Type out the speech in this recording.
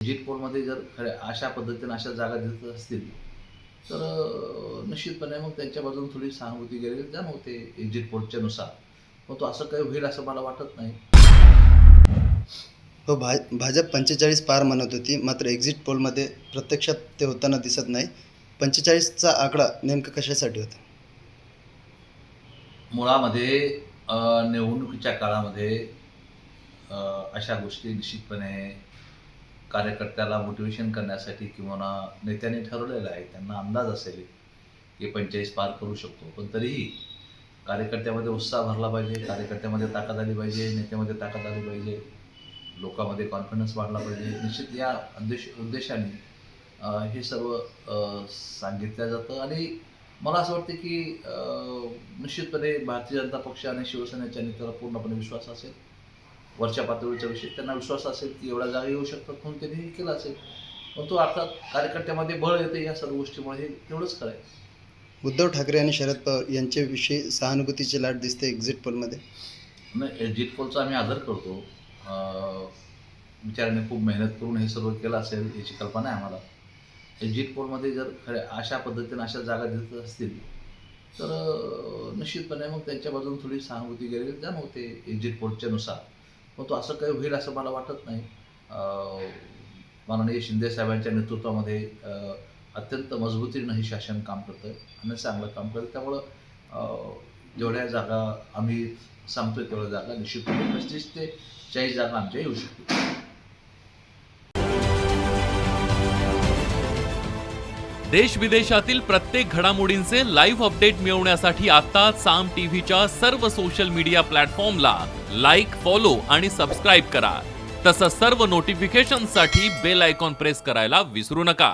Exit पोलमध्ये जर खऱ्या अशा पद्धतीने अशा जागा देत असतील तर निश्चितपणे मग त्यांच्या बाजूने थोडी सहानुभूती गेलेली जाणवते एक्झिट पोलच्या नुसार. पण तो असं काही होईल असं मला वाटत नाही. हो, भाजप 45 पार म्हणत होती, मात्र एक्झिट पोलमध्ये प्रत्यक्षात ते होताना दिसत नाही. 45चा आकडा नेमका कशासाठी होता? मुळामध्ये निवडणुकीच्या काळामध्ये अशा गोष्टी निश्चितपणे कार्यकर्त्याला मोटिवेशन करण्यासाठी किंवा नेत्यांनी ठरवलेलं आहे. त्यांना अंदाज असेल की 45 पार करू शकतो. पण तरीही कार्यकर्त्यामध्ये उत्साह भरला पाहिजे, कार्यकर्त्यामध्ये ताकद आली पाहिजे, नेत्यामध्ये ताकद आली पाहिजे, लोकांमध्ये कॉन्फिडन्स वाढला पाहिजे. निश्चित या उद्देशाने हे सर्व सांगितलं जातं आणि मला असं वाटतं की निश्चितपणे भारतीय जनता पक्ष आणि शिवसेनेच्या नेत्याला पूर्णपणे विश्वास असेल. वरच्या पातळीच्या विषयी त्यांना विश्वास असेल की एवढ्या जागा येऊ शकतात म्हणून त्यांनी हे केलं असेल. पण तो अर्थात कार्यकर्त्यामध्ये बळ येते या सर्व गोष्टीमुळे, हे तेवढंच खरं आहे. उद्धव ठाकरे आणि शरद पवार यांच्याविषयी सहानुभूतीची लाट दिसते एक्झिट पोलमध्ये. नाही, एक्झिट पोलचा आम्ही आदर करतो. बिचाऱ्याने खूप मेहनत करून हे सर्व केलं असेल याची कल्पना आहे आम्हाला. एक्झिट पोलमध्ये जर खऱ्या अशा पद्धतीने अशा जागा देत असतील तर निश्चितपणे मग त्यांच्या बाजूने थोडी सहानुभूती गेलेली जाणवते एक्झिट पोलच्या नुसार. पण तो असं काही होईल असं मला वाटत नाही. माननीय शिंदे साहेबांच्या नेतृत्वामध्ये अत्यंत मजबूतीनं हे शासन काम करतं आणि चांगलं काम करतं. त्यामुळं जेवढ्या जागा आम्ही सांगतोय तेवढ्या जागा निश्चितपणे 35 ते 40 जागा आमच्या येऊ शकतील. देश विदेशातील प्रत्येक घडामोडींचे लाईव्ह अपडेट मिळवण्यासाठी आता साम टीव्हीच्या सर्व सोशल मीडिया प्लॅटफॉर्मला लाईक, फॉलो आणि सबस्क्राईब करा. तसंच सर्व नोटिफिकेशनसाठी बेल आयकॉन प्रेस करायला विसरू नका.